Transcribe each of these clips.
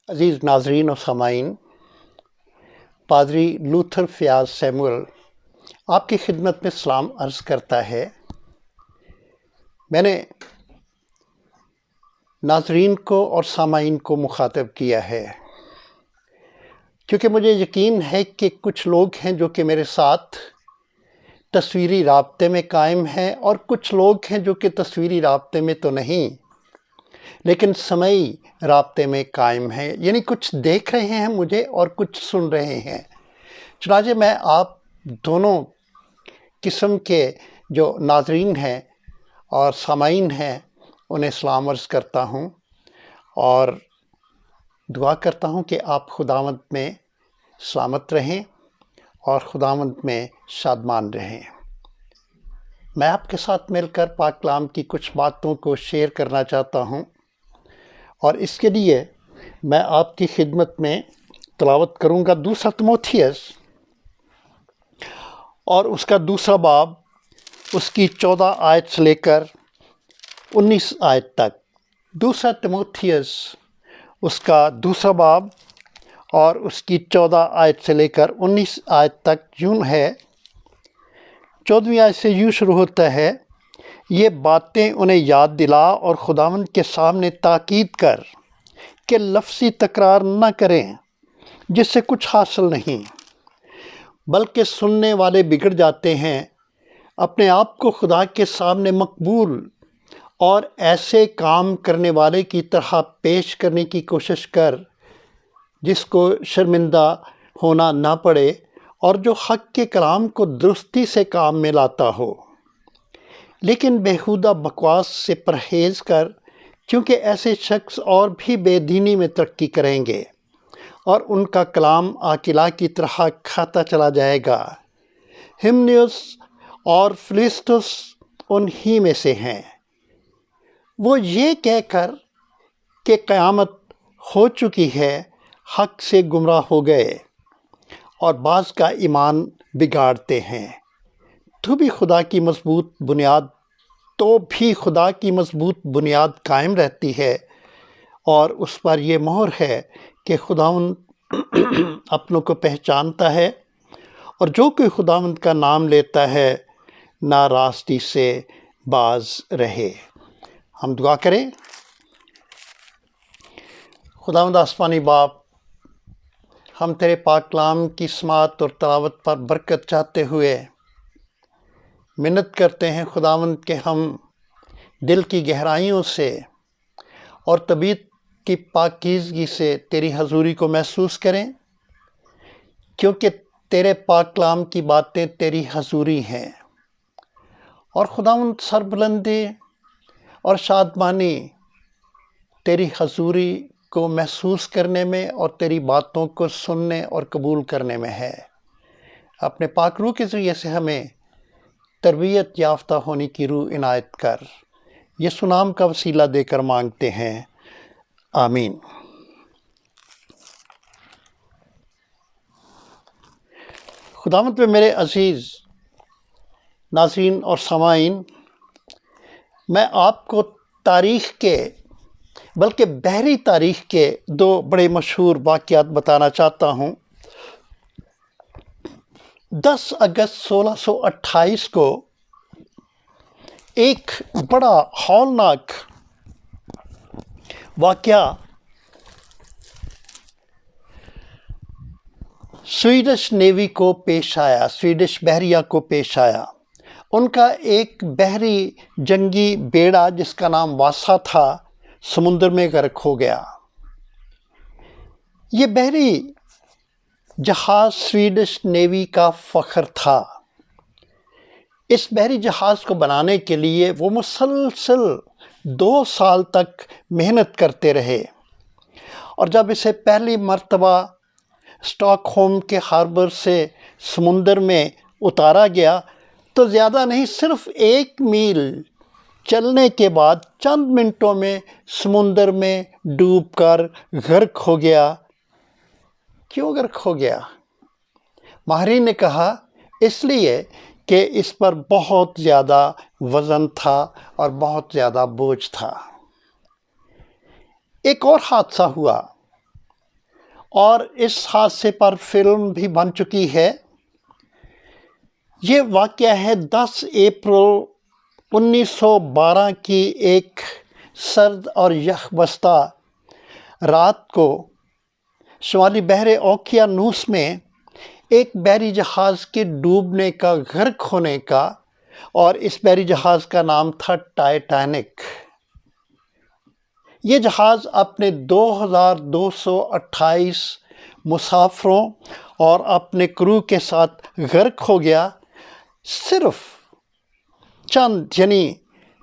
عزیز ناظرین و سامعین، پادری لوتھر فیاض سیمول آپ کی خدمت میں سلام عرض کرتا ہے۔ میں نے ناظرین کو اور سامعین کو مخاطب کیا ہے کیونکہ مجھے یقین ہے کہ کچھ لوگ ہیں جو کہ میرے ساتھ تصویری رابطے میں قائم ہیں اور کچھ لوگ ہیں جو کہ تصویری رابطے میں تو نہیں لیکن سمعی رابطے میں قائم ہیں، یعنی کچھ دیکھ رہے ہیں مجھے اور کچھ سن رہے ہیں۔ چنانچہ میں آپ دونوں قسم کے جو ناظرین ہیں اور سامعین ہیں انہیں سلام عرض کرتا ہوں اور دعا کرتا ہوں کہ آپ خداوند میں سلامت رہیں اور خداوند میں شادمان رہیں۔ میں آپ کے ساتھ مل کر پاک کلام کی کچھ باتوں کو شیئر کرنا چاہتا ہوں اور اس کے لیے میں آپ کی خدمت میں تلاوت کروں گا 2 تیموتھیوس اور اس کا 2 باب، اس کی 14 آیت سے لے کر 19 آیت تک۔ 2 تیموتھیوس اس کا 2 باب اور اس کی 14 آیت سے لے کر 19 آیت تک یوں ہے۔ 14ویں آیت سے یوں شروع ہوتا ہے: یہ باتیں انہیں یاد دلا اور خداوند کے سامنے تاکید کر کہ لفظی تکرار نہ کریں جس سے کچھ حاصل نہیں، بلکہ سننے والے بگڑ جاتے ہیں۔ اپنے آپ کو خدا کے سامنے مقبول اور ایسے کام کرنے والے کی طرح پیش کرنے کی کوشش کر جس کو شرمندہ ہونا نہ پڑے اور جو حق کے کلام کو درستی سے کام میں لاتا ہو۔ لیکن بیہودہ بکواس سے پرہیز کر، کیونکہ ایسے شخص اور بھی بے دینی میں ترقی کریں گے اور ان کا کلام آکلہ کی طرح کھاتا چلا جائے گا۔ ہمنیوس اور فلسطس انہی میں سے ہیں۔ وہ یہ کہہ کر کہ قیامت ہو چکی ہے حق سے گمراہ ہو گئے اور بعض کا ایمان بگاڑتے ہیں۔ تو بھی خدا کی مضبوط بنیاد قائم رہتی ہے اور اس پر یہ مہر ہے کہ خداوند اپنوں کو پہچانتا ہے اور جو کوئی خداوند کا نام لیتا ہے ناراستی سے باز رہے۔ ہم دعا کریں۔ خداوند آسمانی باپ، ہم تیرے پاک کلام کی سماعت اور تلاوت پر برکت چاہتے ہوئے منت کرتے ہیں خداوند کہ ہم دل کی گہرائیوں سے اور طبیعت کی پاکیزگی سے تیری حضوری کو محسوس کریں، کیونکہ تیرے پاک کلام کی باتیں تیری حضوری ہیں۔ اور خداوند سربلندی اور شادمانی تیری حضوری کو محسوس کرنے میں اور تیری باتوں کو سننے اور قبول کرنے میں ہے۔ اپنے پاک روح کے ذریعے سے ہمیں تربیت یافتہ ہونے کی روح عنایت کر، یسوع نام کا وسیلہ دے کر مانگتے ہیں، آمین۔ خداوند میں میرے عزیز ناظرین اور سامعین، میں آپ کو تاریخ کے بلکہ بحری تاریخ کے 2 بڑے مشہور واقعات بتانا چاہتا ہوں۔ 10 اگست 1628 کو ایک بڑا ہولناک واقعہ سویڈش نیوی کو پیش آیا، سویڈش بحریہ کو پیش آیا۔ ان کا ایک بحری جنگی بیڑا جس کا نام واسا تھا سمندر میں غرق ہو گیا۔ یہ بحری جہاز سویڈش نیوی کا فخر تھا۔ اس بحری جہاز کو بنانے کے لیے وہ مسلسل 2 سال تک محنت کرتے رہے اور جب اسے پہلی مرتبہ اسٹاک ہوم کے ہاربر سے سمندر میں اتارا گیا تو زیادہ نہیں، صرف 1 میل چلنے کے بعد چند منٹوں میں سمندر میں ڈوب کر غرق ہو گیا۔ کیوں غرق ہو گیا؟ ماہرین نے کہا اس لیے کہ اس پر بہت زیادہ وزن تھا اور بہت زیادہ بوجھ تھا۔ ایک اور حادثہ ہوا اور اس حادثے پر فلم بھی بن چکی ہے۔ یہ واقعہ ہے 10 اپریل 1912 کی ایک سرد اور یخ بستہ رات کو شمالی بحر اوقیانوس میں ایک بحری جہاز کے ڈوبنے کا، غرق ہونے کا، اور اس بحری جہاز کا نام تھا ٹائٹینک۔ یہ جہاز اپنے 2228 مسافروں اور اپنے کرو کے ساتھ غرق ہو گیا۔ صرف چند یعنی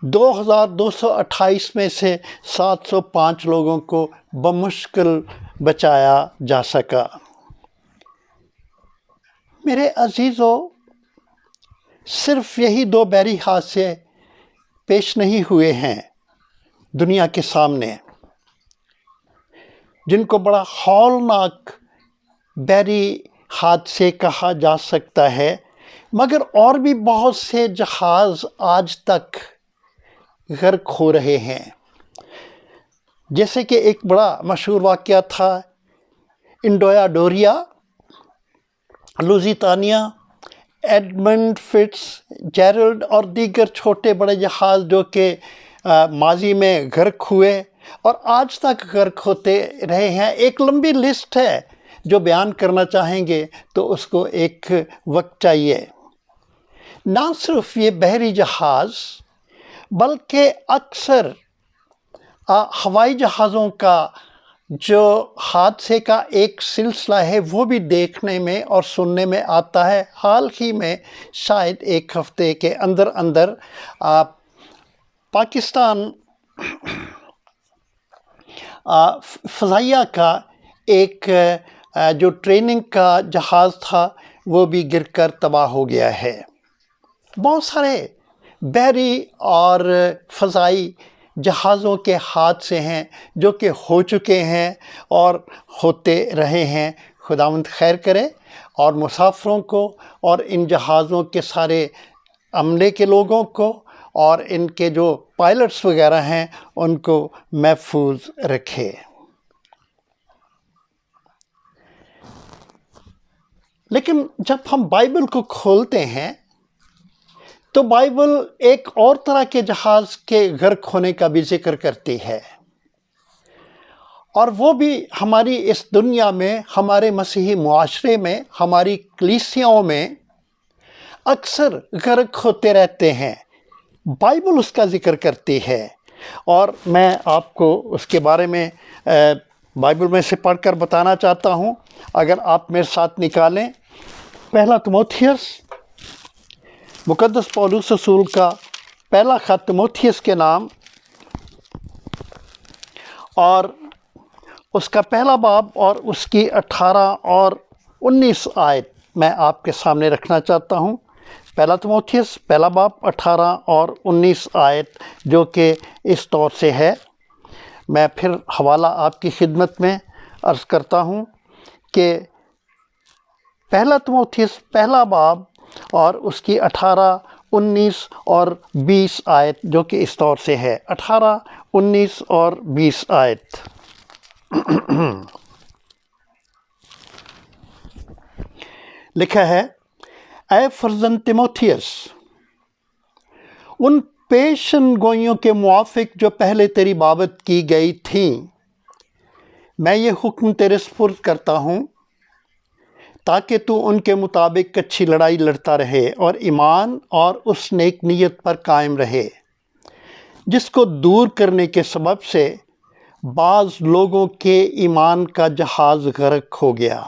2228 میں سے 705 لوگوں کو بمشکل بچایا جا سکا۔ میرے عزیزو، صرف یہی 2 بحری حادثے پیش نہیں ہوئے ہیں دنیا کے سامنے، جن کو بڑا ہولناک بحری حادثے کہا جا سکتا ہے، مگر اور بھی بہت سے جہاز آج تک غرق ہو رہے ہیں۔ جیسے کہ ایک بڑا مشہور واقعہ تھا انڈویا ڈوریا، لوزیتانیہ، ایڈمنڈ فٹس جیرلڈ اور دیگر چھوٹے بڑے جہاز جو کہ ماضی میں غرق ہوئے اور آج تک غرق ہوتے رہے ہیں۔ ایک لمبی لسٹ ہے، جو بیان کرنا چاہیں گے تو اس کو ایک وقت چاہیے۔ نہ صرف یہ بحری جہاز بلکہ اکثر ہوائی جہازوں کا جو حادثے کا ایک سلسلہ ہے وہ بھی دیکھنے میں اور سننے میں آتا ہے۔ حال ہی میں شاید ایک ہفتے کے اندر پاکستان فضائیہ کا ایک جو ٹریننگ کا جہاز تھا وہ بھی گر کر تباہ ہو گیا ہے۔ بہت سارے بحری اور فضائی جہازوں کے حادثے ہیں جو کہ ہو چکے ہیں اور ہوتے رہے ہیں۔ خداوند خیر کرے اور مسافروں کو اور ان جہازوں کے سارے عملے کے لوگوں کو اور ان کے جو پائلٹس وغیرہ ہیں ان کو محفوظ رکھے۔ لیکن جب ہم بائبل کو کھولتے ہیں تو بائبل ایک اور طرح کے جہاز کے غرق ہونے کا بھی ذکر کرتی ہے، اور وہ بھی ہماری اس دنیا میں، ہمارے مسیحی معاشرے میں، ہماری کلیسیاؤں میں اکثر غرق ہوتے رہتے ہیں۔ بائبل اس کا ذکر کرتی ہے، اور میں آپ کو اس کے بارے میں بائبل میں سے پڑھ کر بتانا چاہتا ہوں۔ اگر آپ میرے ساتھ نکالیں 1 تیموتھیوس، مقدس پولس رسول کا پہلا خط تیموتھیوس کے نام، اور اس کا پہلا باب اور اس کی 18 اور 19 آیت میں آپ کے سامنے رکھنا چاہتا ہوں۔ 1 تیموتھیوس پہلا باب 18 اور 19 آیت، جو کہ اس طور سے ہے۔ میں پھر حوالہ آپ کی خدمت میں عرض کرتا ہوں کہ 1 تیموتھیوس پہلا باب اور اس کی 18، 19 اور 20 آیت، جو کہ اس طور سے ہے۔ 18، 19 اور 20 آیت۔ لکھا ہے، اے فرزند تیموتھیوس، ان پیشن گوئیوں کے موافق جو پہلے تیری بابت کی گئی تھیں، میں یہ حکم تیرے سپرد کرتا ہوں، تاکہ تو ان کے مطابق اچھی لڑائی لڑتا رہے اور ایمان اور اس نیک نیت پر قائم رہے جس کو دور کرنے کے سبب سے بعض لوگوں کے ایمان کا جہاز غرق ہو گیا۔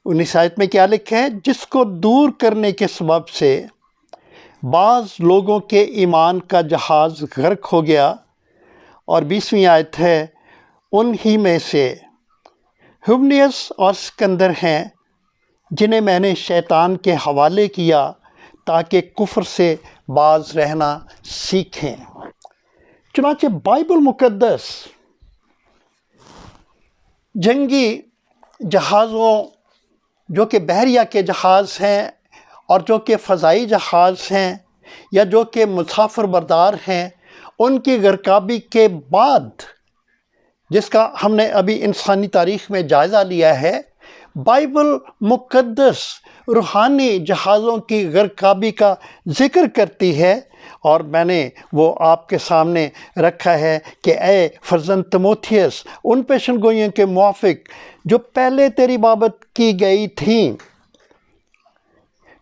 19 آیت میں کیا لکھا ہے؟ جس کو دور کرنے کے سبب سے بعض لوگوں کے ایمان کا جہاز غرق ہو گیا۔ اور 20ویں آیت ہے، ان ہی میں سے ہبنیس اور سکندر ہیں، جنہیں میں نے شیطان کے حوالے کیا تاکہ کفر سے باز رہنا سیکھیں۔ چنانچہ بائبل مقدس جنگی جہازوں، جو کہ بحریہ کے جہاز ہیں اور جو کہ فضائی جہاز ہیں یا جو کہ مسافر بردار ہیں، ان کی غرقابی کے بعد جس کا ہم نے ابھی انسانی تاریخ میں جائزہ لیا ہے، بائبل مقدس روحانی جہازوں کی غرقابی کا ذکر کرتی ہے، اور میں نے وہ آپ کے سامنے رکھا ہے کہ اے فرزند تیموتھیوس، ان پیشن گوئیوں کے موافق جو پہلے تیری بابت کی گئی تھیں،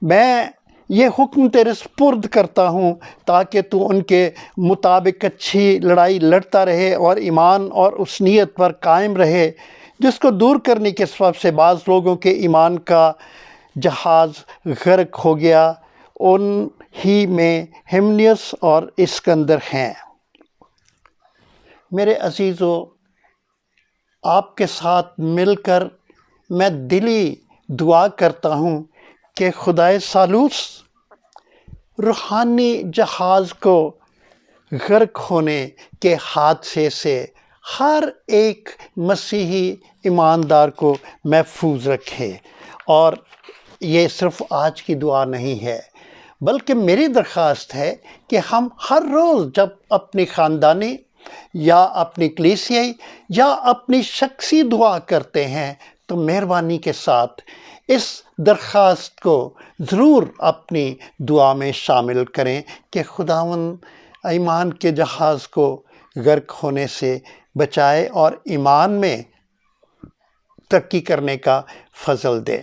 میں یہ حکم تیرے سپرد کرتا ہوں تاکہ تو ان کے مطابق اچھی لڑائی لڑتا رہے اور ایمان اور اس نیت پر قائم رہے جس کو دور کرنے کے سبب سے بعض لوگوں کے ایمان کا جہاز غرق ہو گیا، ان ہی میں ہمنیس اور اسکندر ہیں۔ میرے عزیزو، آپ کے ساتھ مل کر میں دلی دعا کرتا ہوں کہ خدائے ثالوث روحانی جہاز کو غرق ہونے کے حادثے سے ہر ایک مسیحی ایماندار کو محفوظ رکھے۔ اور یہ صرف آج کی دعا نہیں ہے، بلکہ میری درخواست ہے کہ ہم ہر روز جب اپنی خاندانی یا اپنی کلیسیائی یا اپنی شخصی دعا کرتے ہیں تو مہربانی کے ساتھ اس درخواست کو ضرور اپنی دعا میں شامل کریں کہ خداوند ایمان کے جہاز کو غرق ہونے سے بچائے اور ایمان میں ترقی کرنے کا فضل دے۔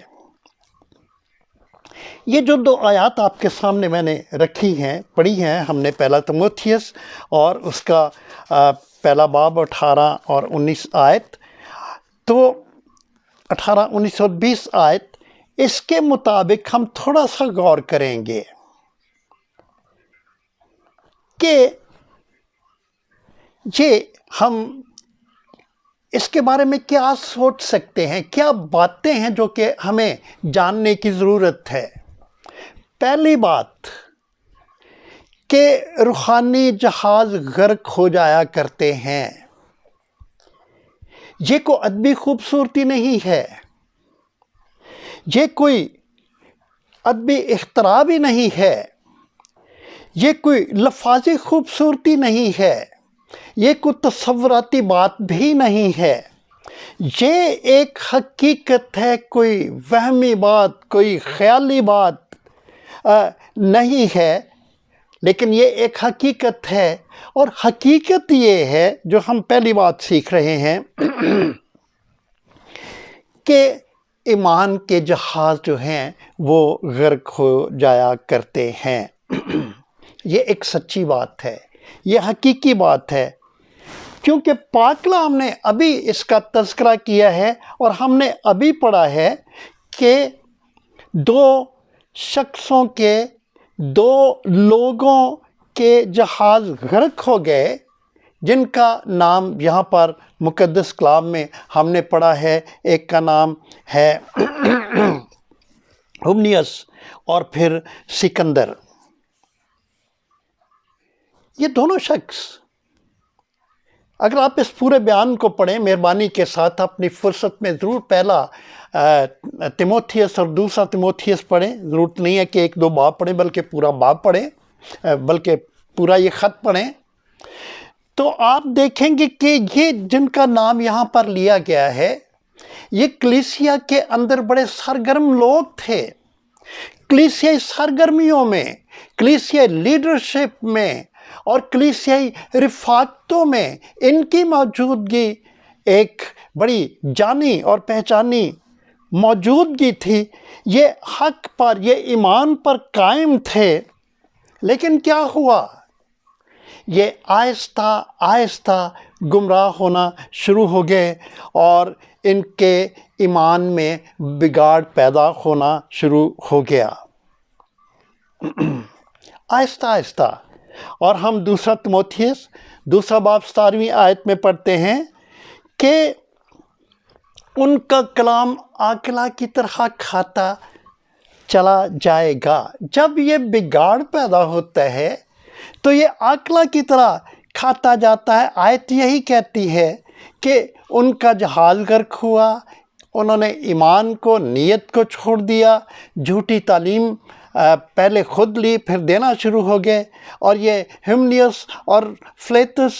یہ جو دو آیات آپ کے سامنے میں نے رکھی ہیں، پڑھی ہیں ہم نے، پہلا تیموتھیوس اور اس کا پہلا باب 18 اور 19 آیت، تو 18، 19 اور 20 آیت، اس کے مطابق ہم تھوڑا سا غور کریں گے کہ یہ ہم اس کے بارے میں کیا سوچ سکتے ہیں، کیا باتیں ہیں جو کہ ہمیں جاننے کی ضرورت ہے۔ پہلی بات کہ روحانی جہاز غرق ہو جایا کرتے ہیں، یہ کوئی ادبی خوبصورتی نہیں ہے، یہ کوئی ادبی اختراع بھی نہیں ہے، یہ کوئی لفاظی خوبصورتی نہیں ہے، یہ کوئی تصوراتی بات بھی نہیں ہے، یہ ایک حقیقت ہے، کوئی وہمی بات، کوئی خیالی بات نہیں ہے، لیکن یہ ایک حقیقت ہے۔ اور حقیقت یہ ہے جو ہم پہلی بات سیکھ رہے ہیں کہ ایمان کے جہاز جو ہیں وہ غرق ہو جایا کرتے ہیں۔ یہ ایک سچی بات ہے، یہ حقیقی بات ہے، کیونکہ پاک کلام نے ابھی اس کا تذکرہ کیا ہے اور ہم نے ابھی پڑھا ہے کہ دو شخصوں کے، دو لوگوں کے جہاز غرق ہو گئے، جن کا نام یہاں پر مقدس کلام میں ہم نے پڑھا ہے۔ ایک کا نام ہے ہمنیس اور پھر سکندر۔ یہ دونوں شخص، اگر آپ اس پورے بیان کو پڑھیں مہربانی کے ساتھ، اپنی فرصت میں ضرور پہلا تیموتھیوس اور دوسرا تیموتھیوس پڑھیں، ضرورت نہیں ہے کہ ایک دو باب پڑھیں بلکہ پورا باب پڑھیں، بلکہ پورا یہ خط پڑھیں، تو آپ دیکھیں گے کہ یہ جن کا نام یہاں پر لیا گیا ہے، یہ کلیسیا کے اندر بڑے سرگرم لوگ تھے۔ کلیسیائی سرگرمیوں میں، کلیسیائی لیڈرشپ میں اور کلیسیائی رفاقتوں میں ان کی موجودگی ایک بڑی جانی اور پہچانی موجودگی تھی۔ یہ حق پر، یہ ایمان پر قائم تھے، لیکن کیا ہوا؟ یہ آہستہ آہستہ گمراہ ہونا شروع ہو گئے اور ان کے ایمان میں بگاڑ پیدا ہونا شروع ہو گیا، آہستہ آہستہ۔ اور ہم دوسرا تیموتھیوس دوسرا باب 17ویں آیت میں پڑھتے ہیں کہ ان کا کلام آکلہ کی طرح کھاتا چلا جائے گا۔ جب یہ بگاڑ پیدا ہوتا ہے تو یہ آکلہ کی طرح کھاتا جاتا ہے۔ آیت یہی کہتی ہے کہ ان کا جہاز غرق ہوا، انہوں نے ایمان کو، نیت کو چھوڑ دیا، جھوٹی تعلیم پہلے خود لی پھر دینا شروع ہو گئے، اور یہ ہمنیس اور فلیتس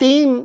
3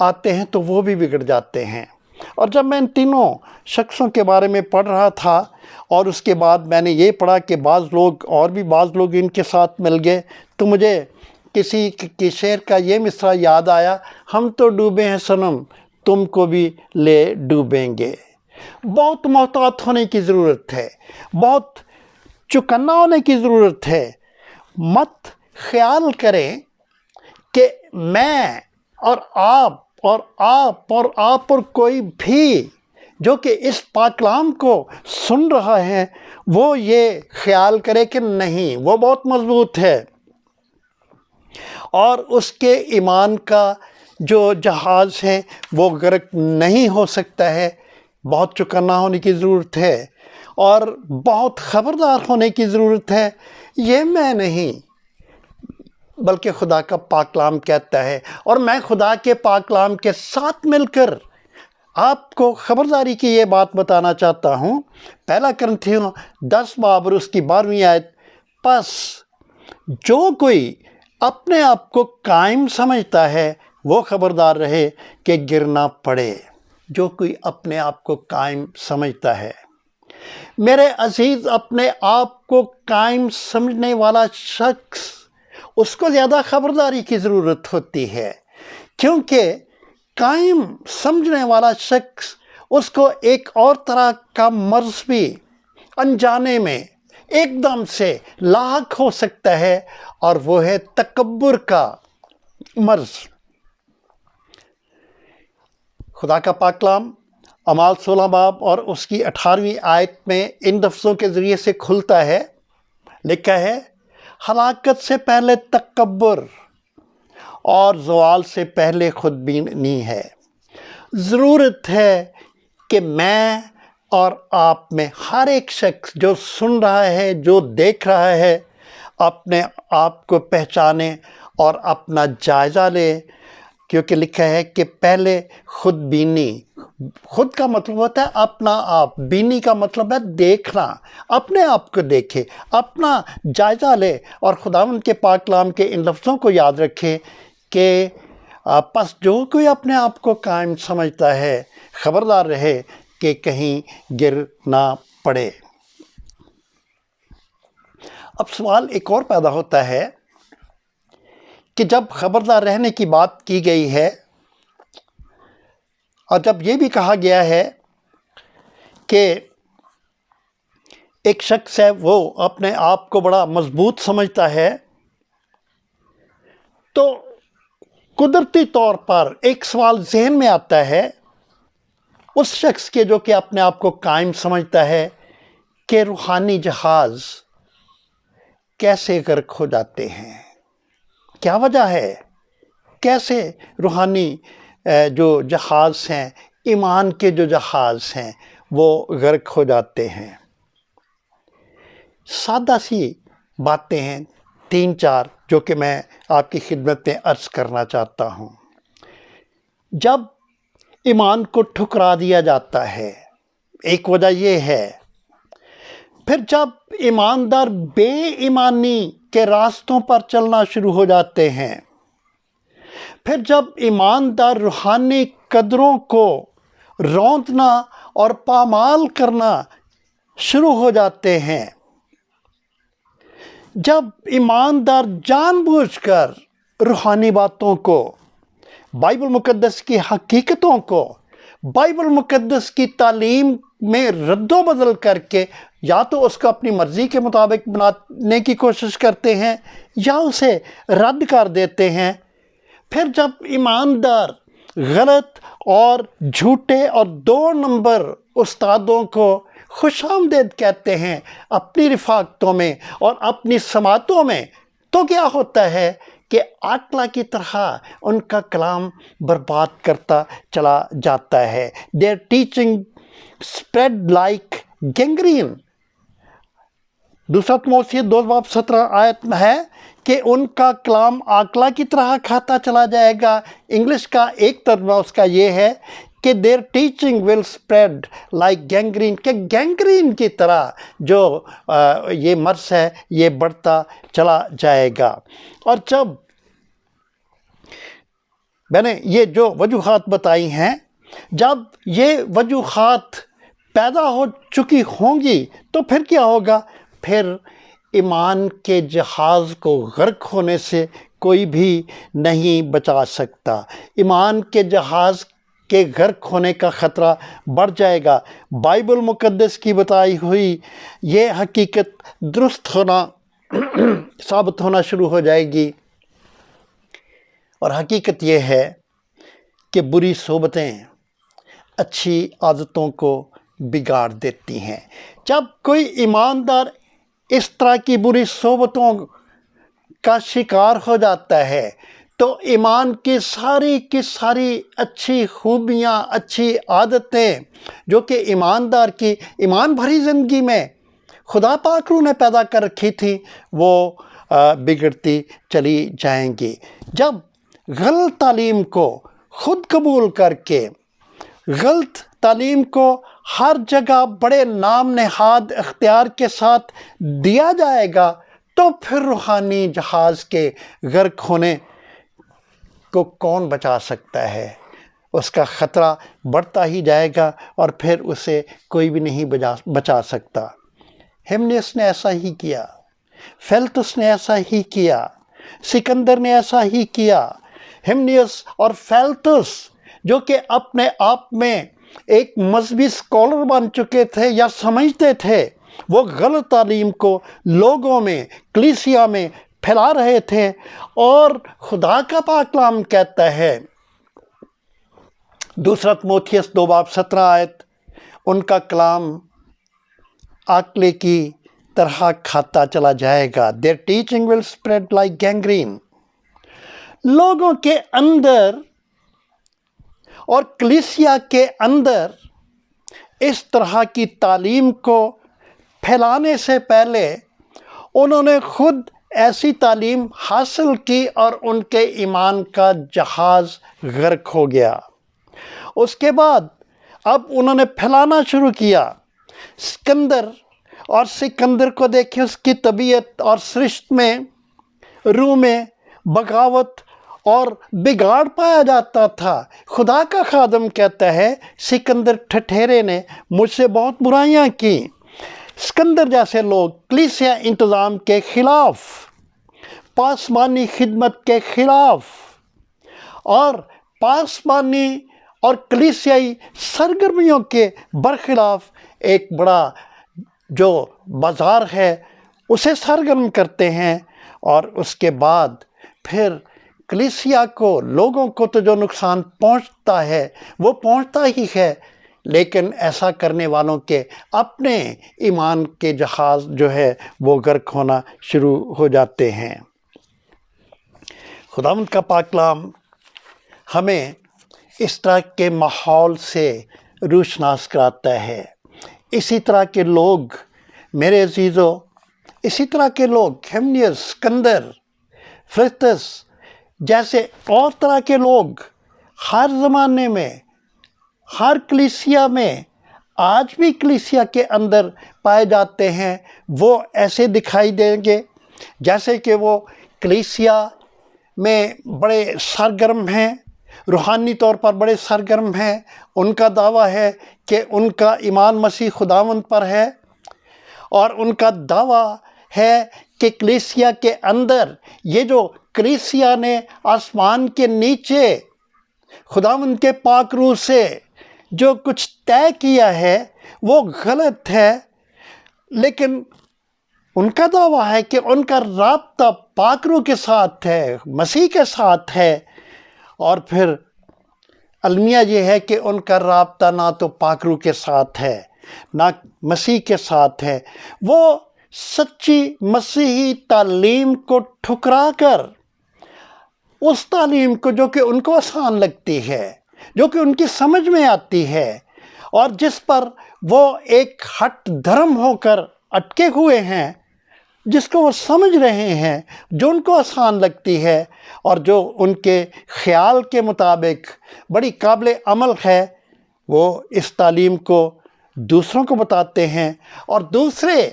آتے ہیں تو وہ بھی بگڑ جاتے ہیں۔ اور جب میں ان تینوں شخصوں کے بارے میں پڑھ رہا تھا اور اس کے بعد میں نے یہ پڑھا کہ بعض لوگ ان کے ساتھ مل گئے، تو مجھے کسی کے شعر کا یہ مصرع یاد آیا، ہم تو ڈوبے ہیں صنم تم کو بھی لے ڈوبیں گے۔ بہت محتاط ہونے کی ضرورت ہے، بہت چوکنا ہونے کی ضرورت ہے۔ مت خیال کریں کہ میں اور آپ اور کوئی بھی جو کہ اس پاک کلام کو سن رہا ہے وہ یہ خیال کرے کہ نہیں وہ بہت مضبوط ہے اور اس کے ایمان کا جو جہاز ہے وہ غرق نہیں ہو سکتا ہے۔ بہت چوکنا ہونے کی ضرورت ہے اور بہت خبردار ہونے کی ضرورت ہے۔ یہ میں نہیں بلکہ خدا کا پاک کلام کہتا ہے، اور میں خدا کے پاک کلام کے ساتھ مل کر آپ کو خبرداری کی یہ بات بتانا چاہتا ہوں۔ پہلا کرنتھیوں 10 باب اور اس کی 12ویں آیت، پس جو کوئی اپنے آپ کو قائم سمجھتا ہے وہ خبردار رہے کہ گر نہ پڑے۔ جو کوئی اپنے آپ کو قائم سمجھتا ہے، میرے عزیز، اپنے آپ کو قائم سمجھنے والا شخص، اس کو زیادہ خبرداری کی ضرورت ہوتی ہے، کیونکہ قائم سمجھنے والا شخص اس کو ایک اور طرح کا مرض بھی انجانے میں ایک دم سے لاحق ہو سکتا ہے، اور وہ ہے تکبر کا مرض۔ خدا کا پاک کلام اعمال 16 باب اور اس کی 18ویں آیت میں ان لفظوں کے ذریعے سے کھلتا ہے، لکھا ہے، ہلاکت سے پہلے تکبر اور زوال سے پہلے خود بینی ہے۔ ضرورت ہے کہ میں اور آپ میں ہر ایک شخص جو سن رہا ہے، جو دیکھ رہا ہے، اپنے آپ کو پہچانے اور اپنا جائزہ لے، کیونکہ لکھا ہے کہ پہلے خود بینی، خود کا مطلب ہوتا ہے اپنا آپ، بینی کا مطلب ہے دیکھنا، اپنے آپ کو دیکھے، اپنا جائزہ لے، اور خداوند کے پاک کلام کے ان لفظوں کو یاد رکھے کہ پس جو کوئی اپنے آپ کو قائم سمجھتا ہے خبردار رہے کہ کہیں گر نہ پڑے۔ اب سوال ایک اور پیدا ہوتا ہے کہ جب خبردار رہنے کی بات کی گئی ہے اور جب یہ بھی کہا گیا ہے کہ ایک شخص ہے وہ اپنے آپ کو بڑا مضبوط سمجھتا ہے، تو قدرتی طور پر ایک سوال ذہن میں آتا ہے اس شخص کے جو کہ اپنے آپ کو قائم سمجھتا ہے کہ روحانی جہاز کیسے غرق ہو جاتے ہیں، کیا وجہ ہے، کیسے روحانی جو جہاز ہیں، ایمان کے جو جہاز ہیں وہ غرق ہو جاتے ہیں۔ سادہ سی باتیں ہیں 3-4 جو کہ میں آپ کی خدمت میں عرض کرنا چاہتا ہوں۔ جب ایمان کو ٹھکرا دیا جاتا ہے، ایک وجہ یہ ہے۔ پھر جب ایماندار بے ایمانی کے راستوں پر چلنا شروع ہو جاتے ہیں، پھر جب ایماندار روحانی قدروں کو روندنا اور پامال کرنا شروع ہو جاتے ہیں، جب ایماندار جان بوجھ کر روحانی باتوں کو، بائبل مقدس کی حقیقتوں کو، بائبل مقدس کی تعلیم میں رد و بدل کر کے یا تو اس کو اپنی مرضی کے مطابق بنانے کی کوشش کرتے ہیں یا اسے رد کر دیتے ہیں، پھر جب ایماندار غلط اور جھوٹے اور 2 نمبر استادوں کو خوش آمدید کہتے ہیں اپنی رفاقتوں میں اور اپنی سماعتوں میں، تو کیا ہوتا ہے کہ آٹلا کی طرح ان کا کلام برباد کرتا چلا جاتا ہے۔ Their teaching spread like gangrene۔ دوسرا تموثی 2 باب 17 آیت میں ہے کہ ان کا کلام آکلا کی طرح کھاتا چلا جائے گا۔ انگلش کا ایک ترجمہ اس کا یہ ہے کہ their teaching will spread like gangrene، کہ گینگرین کی طرح جو یہ مرض ہے یہ بڑھتا چلا جائے گا۔ اور جب میں نے یہ جو وجوہات بتائی ہیں، جب یہ وجوہات پیدا ہو چکی ہوں گی تو پھر کیا ہوگا؟ پھر ایمان کے جہاز کو غرق ہونے سے کوئی بھی نہیں بچا سکتا۔ ایمان کے جہاز کے غرق ہونے کا خطرہ بڑھ جائے گا۔ بائبل مقدس کی بتائی ہوئی یہ حقیقت درست ہونا ثابت ہونا شروع ہو جائے گی، اور حقیقت یہ ہے کہ بری صحبتیں اچھی عادتوں کو بگاڑ دیتی ہیں۔ جب کوئی ایماندار اس طرح کی بری صحبتوں کا شکار ہو جاتا ہے تو ایمان کی ساری اچھی خوبیاں، اچھی عادتیں جو کہ ایماندار کی ایمان بھری زندگی میں خدا پاک روح نے پیدا کر رکھی تھی، وہ بگڑتی چلی جائیں گی۔ جب غلط تعلیم کو خود قبول کر کے غلط تعلیم کو ہر جگہ بڑے نام نہاد اختیار کے ساتھ دیا جائے گا تو پھر روحانی جہاز کے غرق ہونے کو کون بچا سکتا ہے؟ اس کا خطرہ بڑھتا ہی جائے گا اور پھر اسے کوئی بھی نہیں بچا سکتا۔ ہمنیس نے ایسا ہی کیا، فیلتس نے ایسا ہی کیا، سکندر نے ایسا ہی کیا۔ ہمنیس اور فیلتس جو کہ اپنے آپ میں ایک مذہبی اسکالر بن چکے تھے یا سمجھتے تھے، وہ غلط تعلیم کو لوگوں میں، کلیسیا میں پھیلا رہے تھے، اور خدا کا پاک کلام کہتا ہے، دوسرا تموتھیوس 2:17 ان کا کلام آکلے کی طرح کھاتا چلا جائے گا۔ Their teaching will spread like gangrene۔ لوگوں کے اندر اور کلیسیا کے اندر اس طرح کی تعلیم کو پھیلانے سے پہلے انہوں نے خود ایسی تعلیم حاصل کی اور ان کے ایمان کا جہاز غرق ہو گیا۔ اس کے بعد اب انہوں نے پھیلانا شروع کیا۔ سکندر کو دیکھیں، اس کی طبیعت اور سرشت میں، روح میں بغاوت اور بگاڑ پایا جاتا تھا۔ خدا کا خادم کہتا ہے، سکندر ٹھٹھیرے نے مجھ سے بہت برائیاں کی۔ سکندر جیسے لوگ کلیسیا انتظام کے خلاف، پاسبانی خدمت کے خلاف اور پاسبانی اور کلیسیائی سرگرمیوں کے برخلاف ایک بڑا جو بازار ہے اسے سرگرم کرتے ہیں، اور اس کے بعد پھر کلیسیا کو، لوگوں کو تو جو نقصان پہنچتا ہے وہ پہنچتا ہی ہے، لیکن ایسا کرنے والوں کے اپنے ایمان کے جہاز جو ہے وہ غرق ہونا شروع ہو جاتے ہیں۔ خداوند کا پاک کلام ہمیں اس طرح کے ماحول سے روشناس کراتا ہے۔ اسی طرح کے لوگ میرے عزیزو، اسی طرح کے لوگ ہمنیس، سکندر، فیلتس جیسے اور طرح کے لوگ ہر زمانے میں، ہر کلیسیا میں، آج بھی کلیسیا کے اندر پائے جاتے ہیں۔ وہ ایسے دکھائی دیں گے جیسے کہ وہ کلیسیا میں بڑے سرگرم ہیں، روحانی طور پر بڑے سرگرم ہیں۔ ان کا دعویٰ ہے کہ ان کا ایمان مسیح خداوند پر ہے، اور ان کا دعویٰ ہے کہ کلیسیا کے اندر یہ جو کلیسیا نے آسمان کے نیچے خداوند کے پاک روح سے جو کچھ طے کیا ہے وہ غلط ہے، لیکن ان کا دعویٰ ہے کہ ان کا رابطہ پاک روح کے ساتھ ہے، مسیح کے ساتھ ہے، اور پھر المیہ یہ ہے کہ ان کا رابطہ نہ تو پاک روح کے ساتھ ہے نہ مسیح کے ساتھ ہے۔ وہ سچی مسیحی تعلیم کو ٹھکرا کر اس تعلیم کو جو کہ ان کو آسان لگتی ہے، جو کہ ان کی سمجھ میں آتی ہے، اور جس پر وہ ایک ہٹ دھرم ہو کر اٹکے ہوئے ہیں، جس کو وہ سمجھ رہے ہیں، جو ان کو آسان لگتی ہے اور جو ان کے خیال کے مطابق بڑی قابل عمل ہے، وہ اس تعلیم کو دوسروں کو بتاتے ہیں، اور دوسرے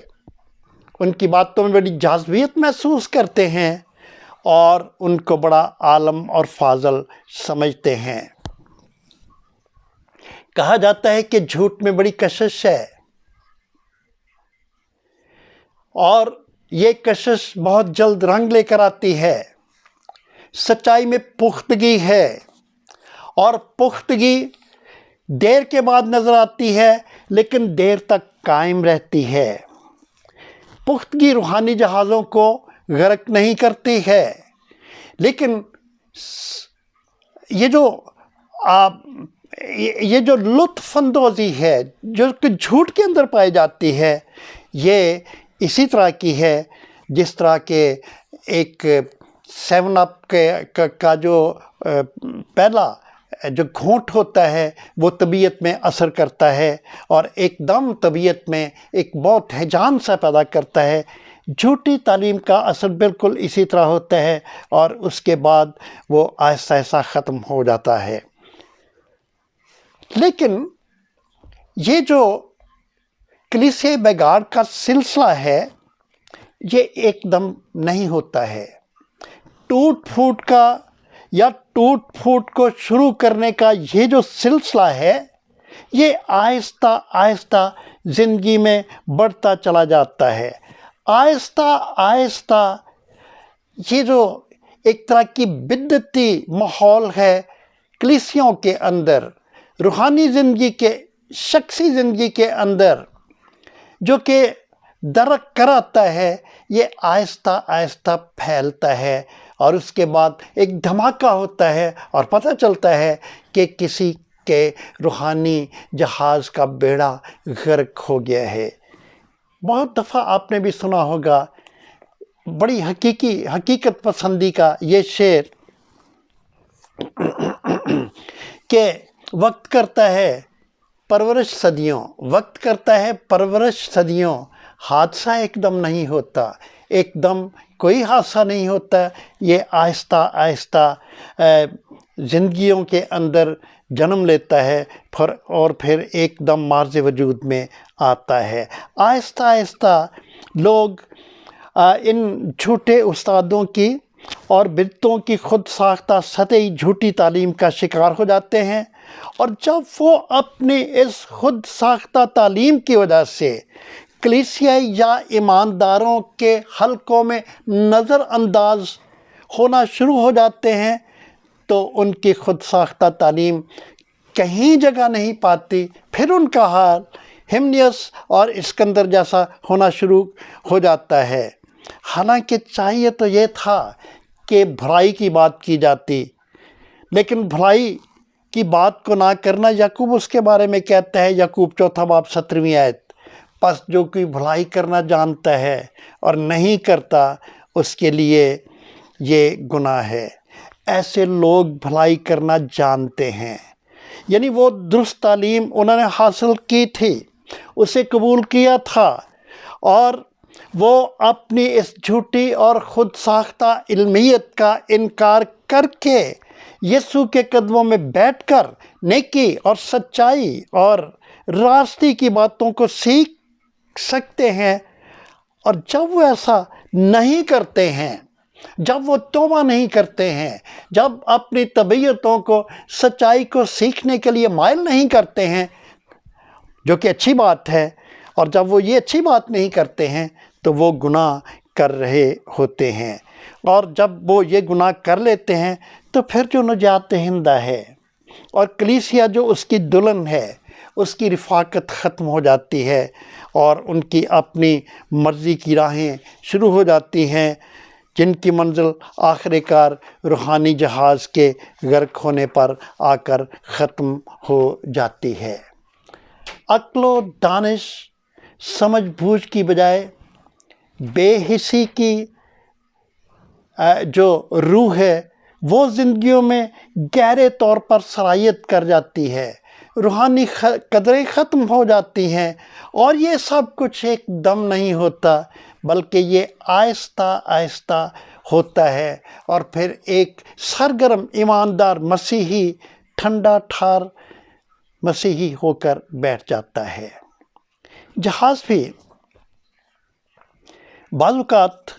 ان کی باتوں میں بڑی جاذبیت محسوس کرتے ہیں، اور ان کو بڑا عالم اور فاضل سمجھتے ہیں۔ کہا جاتا ہے کہ جھوٹ میں بڑی کشش ہے، اور یہ کشش بہت جلد رنگ لے کر آتی ہے۔ سچائی میں پختگی ہے، اور پختگی دیر کے بعد نظر آتی ہے لیکن دیر تک قائم رہتی ہے۔ پختگی روحانی جہازوں کو غرق نہیں کرتی ہے، لیکن یہ جو لطف اندوزی ہے جو کہ جھوٹ کے اندر پائی جاتی ہے، یہ اسی طرح کی ہے جس طرح کے ایک 7 اپ کا جو پہلا جو گھونٹ ہوتا ہے وہ طبیعت میں اثر کرتا ہے اور ایک دم طبیعت میں ایک بہت ہیجان سا پیدا کرتا ہے۔ جھوٹی تعلیم کا اثر بالکل اسی طرح ہوتا ہے، اور اس کے بعد وہ آہستہ آہستہ ختم ہو جاتا ہے۔ لیکن یہ جو کلیسیا بگاڑ کا سلسلہ ہے، یہ ایک دم نہیں ہوتا ہے۔ ٹوٹ پھوٹ کو شروع کرنے کا یہ جو سلسلہ ہے، یہ آہستہ آہستہ زندگی میں بڑھتا چلا جاتا ہے۔ آہستہ آہستہ یہ جو ایک طرح کی بدعتی ماحول ہے کلیسیوں کے اندر، روحانی زندگی کے، شخصی زندگی کے اندر جو کہ درک کراتا ہے، یہ آہستہ آہستہ پھیلتا ہے، اور اس کے بعد ایک دھماکہ ہوتا ہے اور پتہ چلتا ہے کہ کسی کے روحانی جہاز کا بیڑا غرق ہو گیا ہے۔ بہت دفعہ آپ نے بھی سنا ہوگا بڑی حقیقت پسندی کا یہ شعر کہ وقت کرتا ہے پرورش صدیوں، وقت کرتا ہے پرورش صدیوں، حادثہ ایک دم نہیں ہوتا، ایک دم کوئی حادثہ نہیں ہوتا، یہ آہستہ آہستہ زندگیوں کے اندر جنم لیتا ہے اور پھر ایک دم مارز وجود میں آتا ہے۔ آہستہ آہستہ لوگ ان جھوٹے استادوں کی اور بدعتوں کی خود ساختہ سطحی جھوٹی تعلیم کا شکار ہو جاتے ہیں، اور جب وہ اپنی اس خود ساختہ تعلیم کی وجہ سے کلیسیائی یا ایمانداروں کے حلقوں میں نظر انداز ہونا شروع ہو جاتے ہیں، تو ان کی خود ساختہ تعلیم کہیں جگہ نہیں پاتی۔ پھر ان کا حال ہمنیوس اور اسکندر جیسا ہونا شروع ہو جاتا ہے۔ حالانکہ چاہیے تو یہ تھا کہ بھلائی کی بات کی جاتی، لیکن بھلائی کی بات کو نہ کرنا، یعقوب اس کے بارے میں کہتا ہے، یعقوب 4 باب 17 آیت، پس جو کوئی بھلائی کرنا جانتا ہے اور نہیں کرتا، اس کے لیے یہ گناہ ہے۔ ایسے لوگ بھلائی کرنا جانتے ہیں، یعنی وہ درست تعلیم انہوں نے حاصل کی تھی، اسے قبول کیا تھا، اور وہ اپنی اس جھوٹی اور خود ساختہ علمیت کا انکار کر کے یسوع کے قدموں میں بیٹھ کر نیکی اور سچائی اور راستی کی باتوں کو سیکھ سکتے ہیں۔ اور جب وہ ایسا نہیں کرتے ہیں، جب وہ توبہ نہیں کرتے ہیں، جب اپنی طبیعتوں کو، سچائی کو سیکھنے کے لیے مائل نہیں کرتے ہیں، جو کہ اچھی بات ہے، اور جب وہ یہ اچھی بات نہیں کرتے ہیں تو وہ گناہ کر رہے ہوتے ہیں، اور جب وہ یہ گناہ کر لیتے ہیں تو پھر جو نجات دہندہ ہے اور کلیسیا جو اس کی دلہن ہے، اس کی رفاقت ختم ہو جاتی ہے، اور ان کی اپنی مرضی کی راہیں شروع ہو جاتی ہیں، جن کی منزل آخر کار روحانی جہاز کے غرق ہونے پر آ کر ختم ہو جاتی ہے۔ عقل و دانش، سمجھ بوجھ کی بجائے بے حسی کی جو روح ہے وہ زندگیوں میں گہرے طور پر سرایت کر جاتی ہے، روحانی قدریں ختم ہو جاتی ہیں، اور یہ سب کچھ ایک دم نہیں ہوتا، بلکہ یہ آہستہ آہستہ ہوتا ہے، اور پھر ایک سرگرم ایماندار مسیحی ٹھنڈا ٹھار مسیحی ہو کر بیٹھ جاتا ہے۔ جہاز بھی بعض اوقات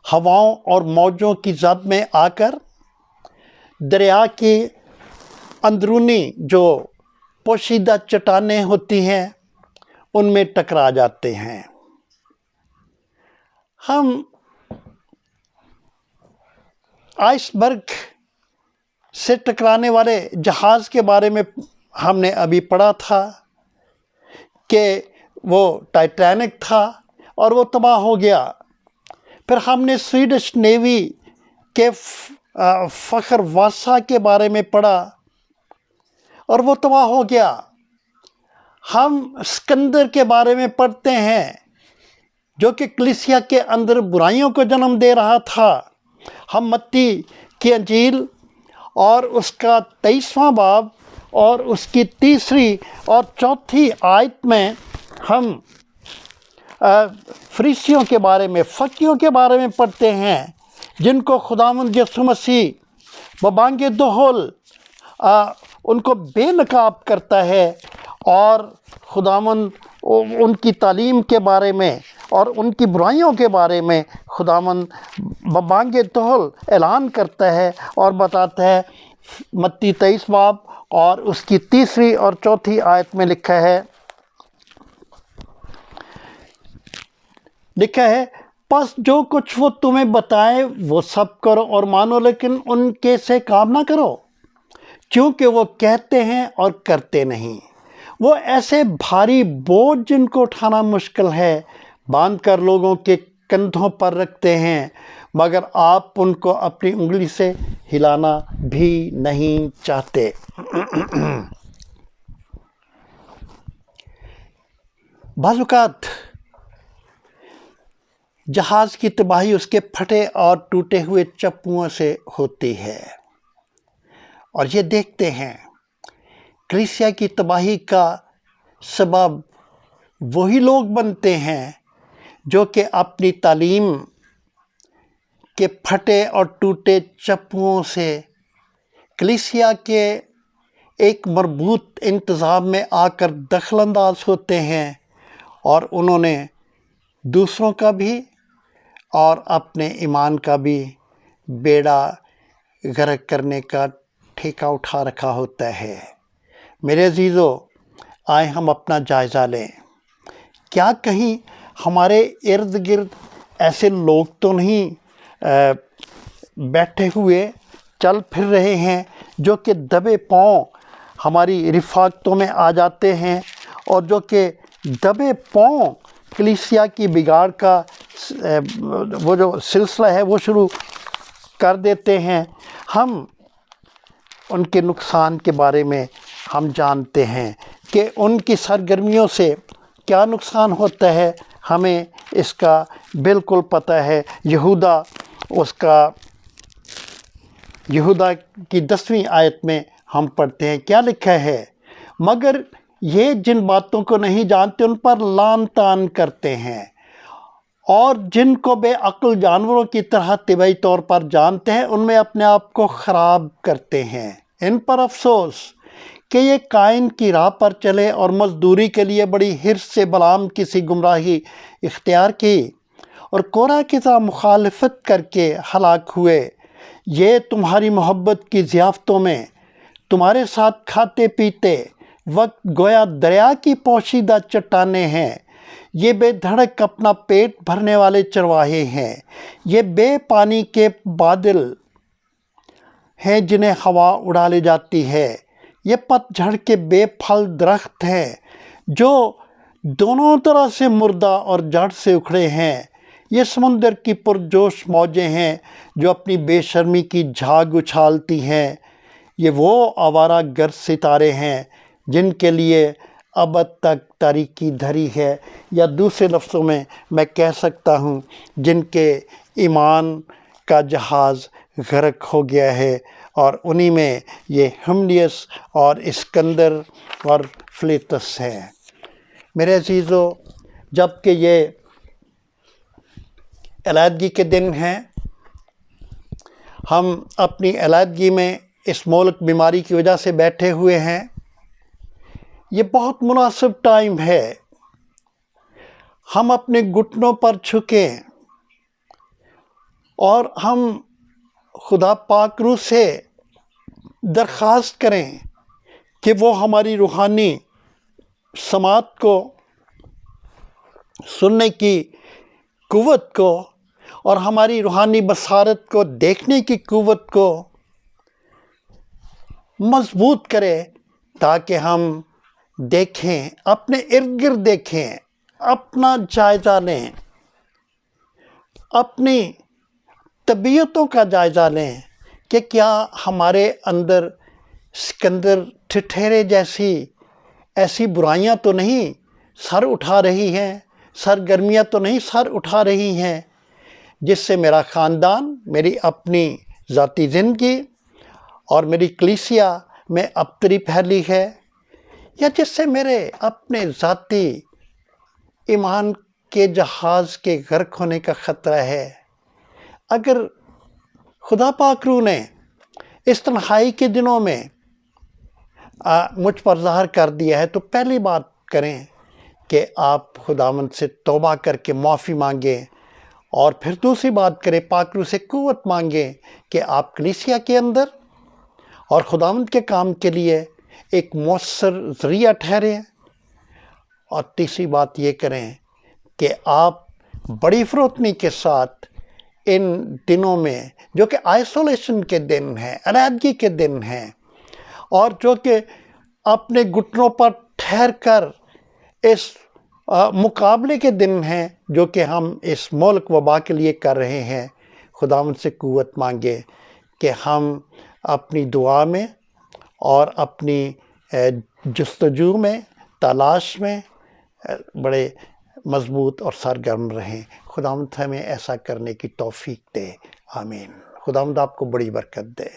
ہواؤں اور موجوں کی زد میں آ کر دریا کی اندرونی جو پوشیدہ چٹانیں ہوتی ہیں ان میں ٹکرا جاتے ہیں۔ ہم آئس برگ سے ٹکرانے والے جہاز کے بارے میں ہم نے ابھی پڑھا تھا کہ وہ ٹائٹینک تھا اور وہ تباہ ہو گیا۔ پھر ہم نے سویڈش نیوی کے فخر واسا کے بارے میں پڑھا اور وہ تباہ ہو گیا۔ ہم اسکندر کے بارے میں پڑھتے ہیں جو کہ کلیسیا کے اندر برائیوں کو جنم دے رہا تھا۔ ہم متی کی انجیل اور اس کا 23واں باب اور اس کی 3 اور 4 آیت میں ہم فریسیوں کے بارے میں، فقیوں کے بارے میں پڑھتے ہیں جن کو خداوند یسوع مسیح ببانگ دہل ان کو بے نقاب کرتا ہے، اور خداوند ان کی تعلیم کے بارے میں اور ان کی برائیوں کے بارے میں خداوند ببانگ دہل اعلان کرتا ہے اور بتاتا ہے۔ متی 23 باب اور اس کی 3 اور 4 آیت میں لکھا ہے پس جو کچھ وہ تمہیں بتائے وہ سب کرو اور مانو، لیکن ان کے سے کام نہ کرو، کیونکہ وہ کہتے ہیں اور کرتے نہیں۔ وہ ایسے بھاری بوجھ جن کو اٹھانا مشکل ہے باندھ کر لوگوں کے کندھوں پر رکھتے ہیں، مگر آپ ان کو اپنی انگلی سے ہلانا بھی نہیں چاہتے۔ بعض اوقات جہاز کی تباہی اس کے پھٹے اور ٹوٹے ہوئے چپوؤں سے ہوتی ہے، اور یہ دیکھتے ہیں کلیسیا کی تباہی کا سبب وہی لوگ بنتے ہیں جو کہ اپنی تعلیم کے پھٹے اور ٹوٹے چپوؤں سے کلیسیا کے ایک مربوط انتظام میں آ کر دخل انداز ہوتے ہیں، اور انہوں نے دوسروں کا بھی اور اپنے ایمان کا بھی بیڑا غرق کرنے کا ٹھیکہ اٹھا رکھا ہوتا ہے۔ میرے عزیزو، آئے ہم اپنا جائزہ لیں۔ کیا کہیں ہمارے ارد گرد ایسے لوگ تو نہیں بیٹھے ہوئے چل پھر رہے ہیں جو کہ دبے پاؤں ہماری رفاقتوں میں آ جاتے ہیں، اور جو کہ دبے پاؤں کلیسیا کی بگاڑ کا وہ جو سلسلہ ہے وہ شروع کر دیتے ہیں؟ ہم ان کے نقصان کے بارے میں ہم جانتے ہیں کہ ان کی سرگرمیوں سے کیا نقصان ہوتا ہے، ہمیں اس کا بالکل پتہ ہے۔ یہودا کی 10ویں آیت میں ہم پڑھتے ہیں، کیا لکھا ہے؟ مگر یہ جن باتوں کو نہیں جانتے ان پر لعن طعن کرتے ہیں، اور جن کو بے عقل جانوروں کی طرح طبعی طور پر جانتے ہیں ان میں اپنے آپ کو خراب کرتے ہیں۔ ان پر افسوس کہ یہ قائن کی راہ پر چلے اور مزدوری کے لیے بڑی حرص سے بلعام کسی گمراہی اختیار کی اور کورہ کی طرح مخالفت کر کے ہلاک ہوئے۔ یہ تمہاری محبت کی ضیافتوں میں تمہارے ساتھ کھاتے پیتے وقت گویا دریا کی پوشیدہ چٹانیں ہیں۔ یہ بے دھڑک اپنا پیٹ بھرنے والے چرواہے ہیں۔ یہ بے پانی کے بادل ہیں جنہیں ہوا اڑا لے جاتی ہے۔ یہ پت جھڑ کے بے پھل درخت ہیں جو دونوں طرح سے مردہ اور جڑ سے اکھڑے ہیں۔ یہ سمندر کی پرجوش موجیں ہیں جو اپنی بے شرمی کی جھاگ اچھالتی ہیں۔ یہ وہ آوارہ گرد ستارے ہیں جن کے لیے ابد تک تاریکی دھری ہے، یا دوسرے لفظوں میں میں کہہ سکتا ہوں جن کے ایمان کا جہاز غرق ہو گیا ہے، اور انہی میں یہ ہملیس اور اسکندر اور فلیتس ہیں۔ میرے عزیزو، جب کہ یہ علیحدگی کے دن ہیں، ہم اپنی علیحدگی میں اس مہلک بیماری کی وجہ سے بیٹھے ہوئے ہیں، یہ بہت مناسب ٹائم ہے ہم اپنے گھٹنوں پر جھکیں اور ہم خدا پاک روح سے درخواست کریں کہ وہ ہماری روحانی سماعت کو، سننے کی قوت کو اور ہماری روحانی بصارت کو، دیکھنے کی قوت کو مضبوط کرے، تاکہ ہم دیکھیں، اپنے ارد گرد دیکھیں، اپنا جائزہ لیں، اپنی طبیعتوں کا جائزہ لیں کہ کیا ہمارے اندر سکندر ٹھٹھیرے جیسی ایسی برائیاں تو نہیں سر اٹھا رہی ہیں، سرگرمیاں تو نہیں سر اٹھا رہی ہیں، جس سے میرا خاندان، میری اپنی ذاتی زندگی اور میری کلیسیا میں ابتری پھیلی ہے، یا جس سے میرے اپنے ذاتی ایمان کے جہاز کے غرق ہونے کا خطرہ ہے۔ اگر خدا پاک روح نے اس تنہائی کے دنوں میں مجھ پر ظاہر کر دیا ہے، تو پہلی بات کریں کہ آپ خداوند سے توبہ کر کے معافی مانگیں، اور پھر دوسری بات کریں، پاک روح سے قوت مانگیں کہ آپ کلیسیا کے اندر اور خداوند کے کام کے لیے ایک مؤثر ذریعہ ٹھہریں، اور تیسری بات یہ کریں کہ آپ بڑی فروتنی کے ساتھ ان دنوں میں، جو کہ آئسولیشن کے دن ہیں، علیحدگی کے دن ہیں، اور جو کہ اپنے گھٹنوں پر ٹھہر کر اس مقابلے کے دن ہیں جو کہ ہم اس ملک وبا کے لیے کر رہے ہیں، خداوند سے قوت مانگے کہ ہم اپنی دعا میں اور اپنی جستجو میں، تلاش میں بڑے مضبوط اور سرگرم رہیں۔ خداوند ہمیں ایسا کرنے کی توفیق دے، آمین۔ خداوند آپ کو بڑی برکت دے۔